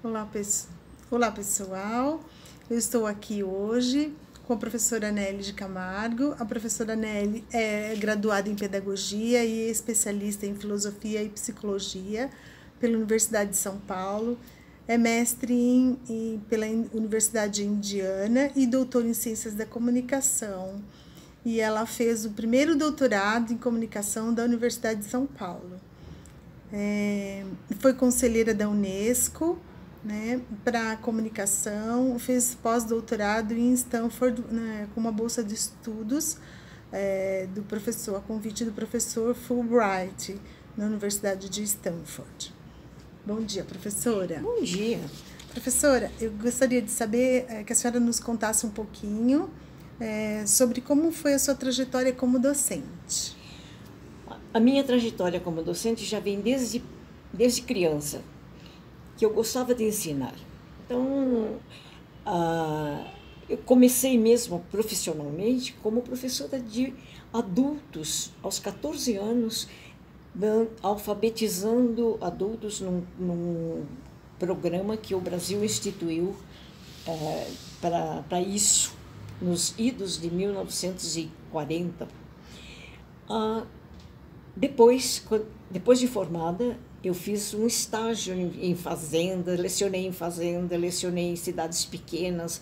Olá, Olá, pessoal. Eu estou aqui hoje com a professora Nelly de Camargo. A professora Nelly é graduada em Pedagogia e especialista em Filosofia e Psicologia pela Universidade de São Paulo. É mestre pela Universidade Indiana e doutora em Ciências da Comunicação. E ela fez o primeiro doutorado em Comunicação da Universidade de São Paulo. Foi conselheira da Unesco, né, para comunicação, fez pós-doutorado em Stanford, né, com uma bolsa de estudos do professor, a convite do professor Fulbright, na Universidade de Stanford. Bom dia, professora. Bom dia. Professora, eu gostaria de saber que a senhora nos contasse um pouquinho sobre como foi a sua trajetória como docente. A minha trajetória como docente já vem desde criança, que eu gostava de ensinar. Então, eu comecei mesmo profissionalmente como professora de adultos, aos 14 anos, alfabetizando adultos num programa que o Brasil instituiu para isso, nos idos de 1940. Depois de formada, eu fiz um estágio em fazenda, lecionei em cidades pequenas,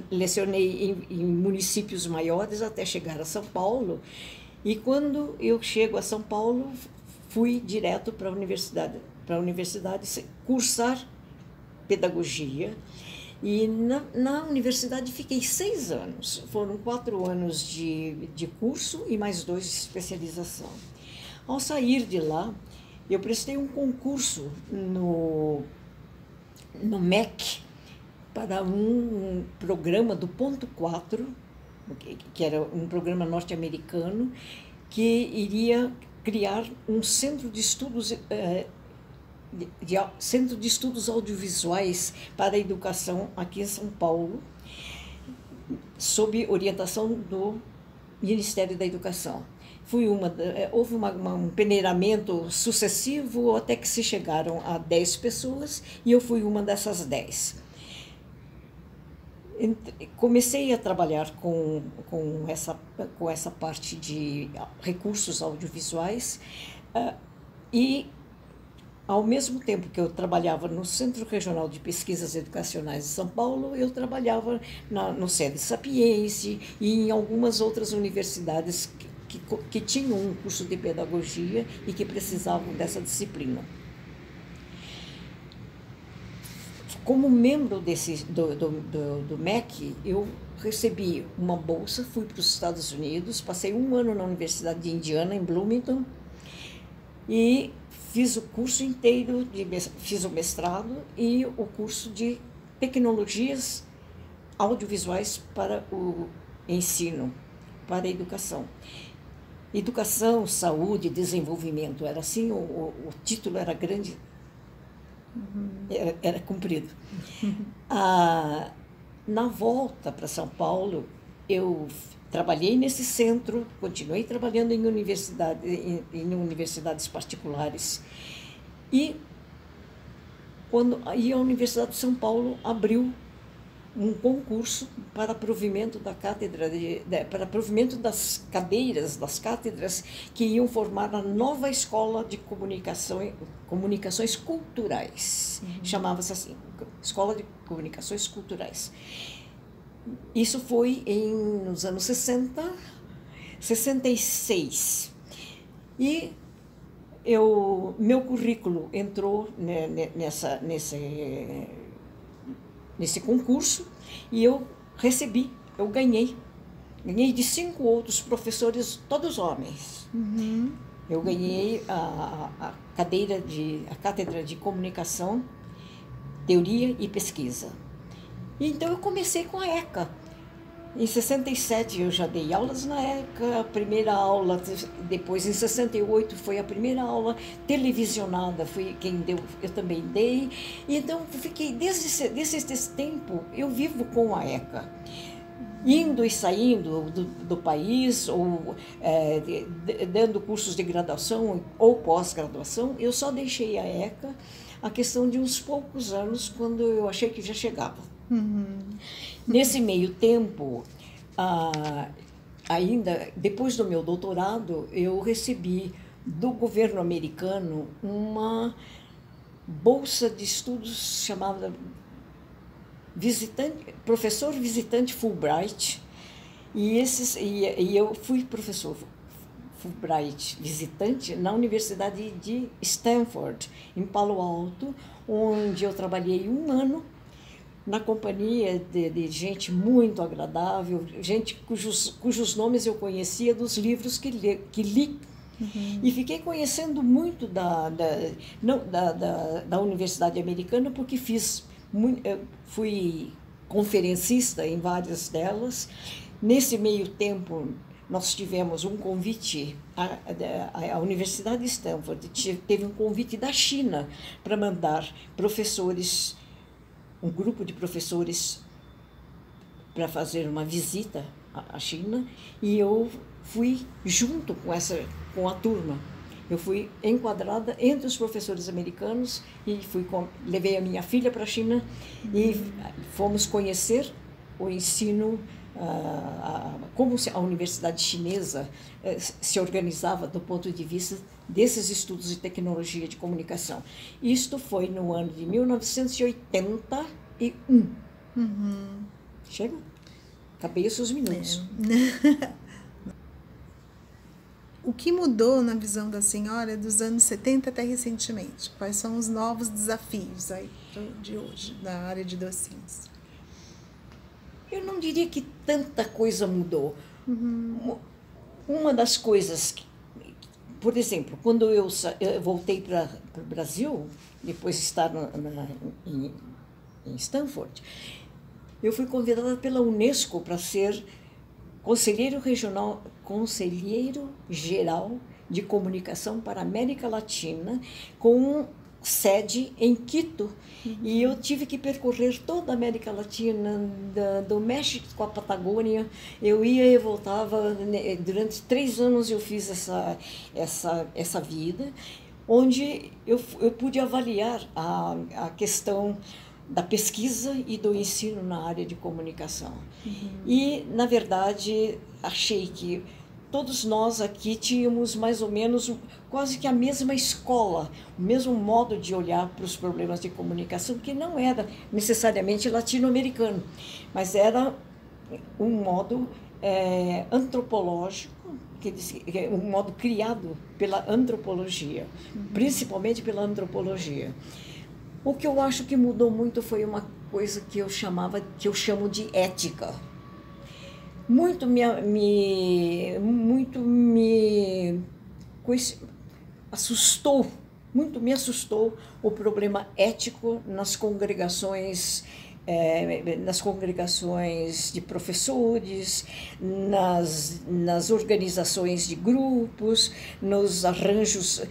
lecionei em municípios maiores até chegar a São Paulo. E quando eu chego a São Paulo, fui direto para a universidade cursar pedagogia. E na universidade fiquei 6 anos, foram 4 anos de curso e mais 2 de especialização. Ao sair de lá, eu prestei um concurso no MEC para um programa do Ponto 4, que era um programa norte-americano, que iria criar um centro de estudos Centro de Estudos Audiovisuais para a Educação aqui em São Paulo, sob orientação do Ministério da Educação. Houve um peneiramento sucessivo até que se chegaram a 10 pessoas e eu fui uma dessas 10. Comecei a trabalhar com essa parte de recursos audiovisuais e, ao mesmo tempo que eu trabalhava no Centro Regional de Pesquisas Educacionais de São Paulo, eu trabalhava no SEDE Sapiense e em algumas outras universidades que tinham um curso de pedagogia e que precisavam dessa disciplina. Como membro do MEC, eu recebi uma bolsa, fui para os Estados Unidos, passei 1 ano na Universidade de Indiana, em Bloomington, e fiz o curso inteiro, fiz o mestrado e o curso de tecnologias audiovisuais para o ensino, para a educação. Educação, saúde, desenvolvimento, era assim, o título era grande, era comprido. Na volta para São Paulo, eu trabalhei nesse centro, continuei trabalhando em universidades particulares. E a Universidade de São Paulo abriu um concurso para provimento para provimento das cadeiras, das cátedras que iam formar a nova escola de comunicações culturais. Chamava-se assim, Escola de Comunicações Culturais. Isso foi nos anos 66. E meu currículo entrou nesse concurso e eu ganhei de 5 outros professores, todos homens. Eu ganhei a cátedra de comunicação, teoria e pesquisa. Então eu comecei com a ECA. Em 67 eu já dei aulas na ECA, a primeira aula, depois em 68 foi a primeira aula televisionada, foi quem deu, eu também dei. Então fiquei desde esse tempo, eu vivo com a ECA. Indo e saindo do país, ou dando cursos de graduação ou pós-graduação, eu só deixei a ECA a questão de uns poucos anos, quando eu achei que já chegava. Nesse meio tempo, ainda depois do meu doutorado, eu recebi do governo americano uma bolsa de estudos chamada professor visitante Fulbright, e eu fui professor Fulbright visitante na Universidade de Stanford, em Palo Alto, onde eu trabalhei 1 ano na companhia de gente muito agradável, gente cujos nomes eu conhecia dos livros que li. E fiquei conhecendo muito da Universidade Americana, porque fui conferencista em várias delas. Nesse meio tempo, nós tivemos um convite, a Universidade de Stanford teve um convite da China para mandar professores, um grupo de professores, para fazer uma visita à China, e eu fui junto com a turma. Eu fui enquadrada entre os professores americanos e levei a minha filha para a China e fomos conhecer o ensino, como a universidade chinesa se organizava do ponto de vista desses estudos de tecnologia de comunicação. Isto foi no ano de 1981. Chega? Acabei os seus minutos. O que mudou na visão da senhora dos anos 70 até recentemente? Quais são os novos desafios aí de hoje, na área de docinhos? Eu não diria que tanta coisa mudou. Uma das coisas, por exemplo, quando eu voltei para o Brasil, depois de estar em Stanford, eu fui convidada pela Unesco para ser conselheiro geral de comunicação para a América Latina, com sede em Quito. E eu tive que percorrer toda a América Latina, do México à Patagônia. Eu ia e voltava. Durante 3 anos eu fiz essa vida, onde eu pude avaliar a questão da pesquisa e do ensino na área de comunicação. E, na verdade, achei que todos nós aqui tínhamos mais ou menos quase que a mesma escola, o mesmo modo de olhar para os problemas de comunicação, que não era necessariamente latino-americano, mas era um modo antropológico, um modo criado pela antropologia, principalmente pela antropologia. O que eu acho que mudou muito foi uma coisa que eu chamo de ética. Muito me assustou o problema ético nas congregações de professores, nas organizações de grupos, nos arranjos,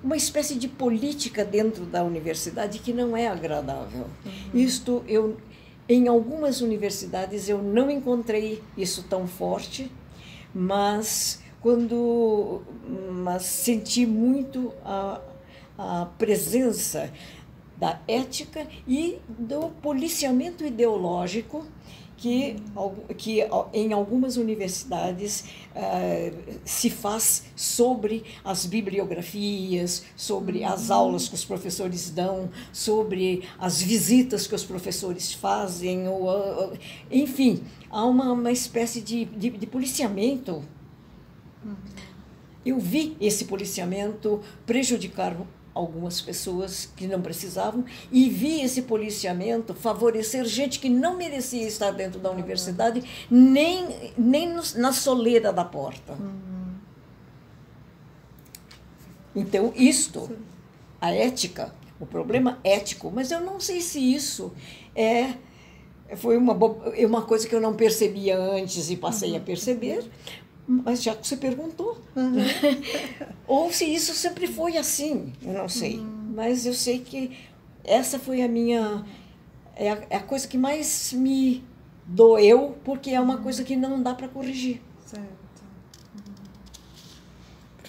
uma espécie de política dentro da universidade que não é agradável. Em algumas universidades eu não encontrei isso tão forte, mas senti muito a presença da ética e do policiamento ideológico que em algumas universidades se faz sobre as bibliografias, sobre as aulas que os professores dão, sobre as visitas que os professores fazem, enfim, há uma espécie de policiamento. Eu vi esse policiamento prejudicar algumas pessoas que não precisavam, e vi esse policiamento favorecer gente que não merecia estar dentro da universidade, nem na soleira da porta. Então, a ética, o problema ético, mas eu não sei se isso foi uma coisa que eu não percebia antes e passei a perceber, mas já que você perguntou, ou se isso sempre foi assim, eu não sei, mas eu sei que essa foi a coisa que mais me doeu, porque é uma coisa que não dá para corrigir. Certo.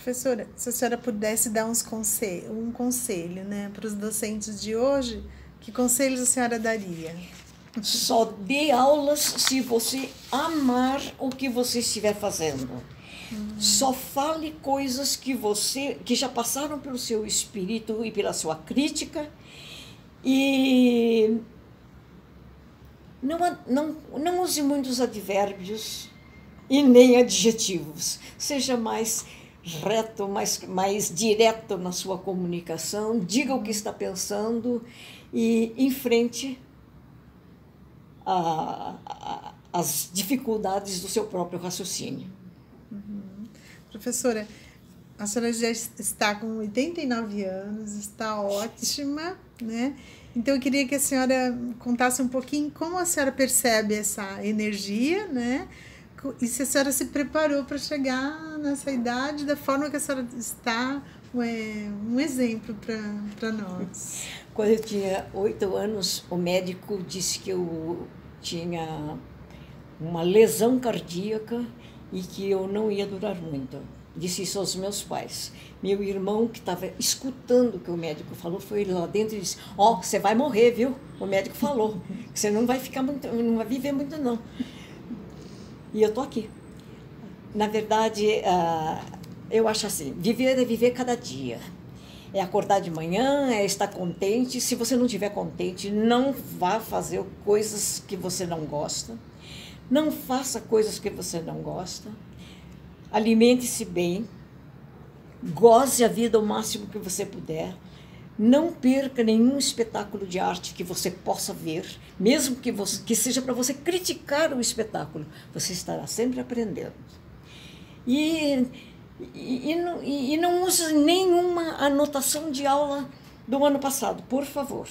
Professora, se a senhora pudesse dar um conselho, né, para os docentes de hoje, que conselhos a senhora daria? Só dê aulas se você amar o que você estiver fazendo. Só fale coisas que já passaram pelo seu espírito e pela sua crítica. E não use muitos advérbios e nem adjetivos. Seja mais reto, mais direto na sua comunicação. Diga o que está pensando e enfrente as dificuldades do seu próprio raciocínio. Professora, a senhora já está com 89 anos, está ótima, né? Então, eu queria que a senhora contasse um pouquinho como a senhora percebe essa energia, né? E se a senhora se preparou para chegar nessa idade da forma que a senhora está, um exemplo para nós. Quando eu tinha 8 anos, o médico disse que eu tinha uma lesão cardíaca e que eu não ia durar muito. Disse isso aos meus pais. Meu irmão, que estava escutando o que o médico falou, foi lá dentro e disse: ó, você vai morrer, viu? O médico falou que você não vai ficar muito, não vai viver muito, não. E eu tô aqui. Na verdade, eu acho assim, viver é viver cada dia. É acordar de manhã, é estar contente. Se você não estiver contente, não vá fazer coisas que você não gosta. Não faça coisas que você não gosta. Alimente-se bem. Goze a vida o máximo que você puder. Não perca nenhum espetáculo de arte que você possa ver, mesmo que seja para você criticar o espetáculo. Você estará sempre aprendendo. E não use nenhuma anotação de aula do ano passado, por favor.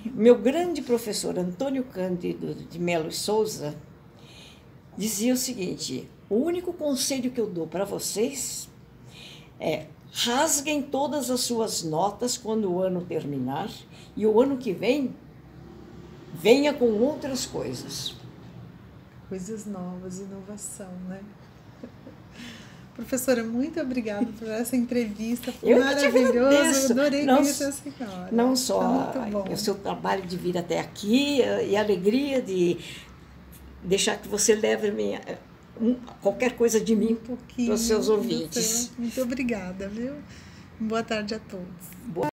Meu grande professor, Antônio Cândido de Melo e Souza, dizia o seguinte: o único conselho que eu dou para vocês é: rasguem todas as suas notas quando o ano terminar e o ano que vem, venha com outras coisas. Coisas novas, inovação, né? Professora, muito obrigada por essa entrevista. Foi maravilhoso. Adorei conhecer a senhora. Não só o seu trabalho de vir até aqui e a alegria de deixar que você leve qualquer coisa de mim para os seus ouvintes. Muito obrigada, viu? Boa tarde a todos.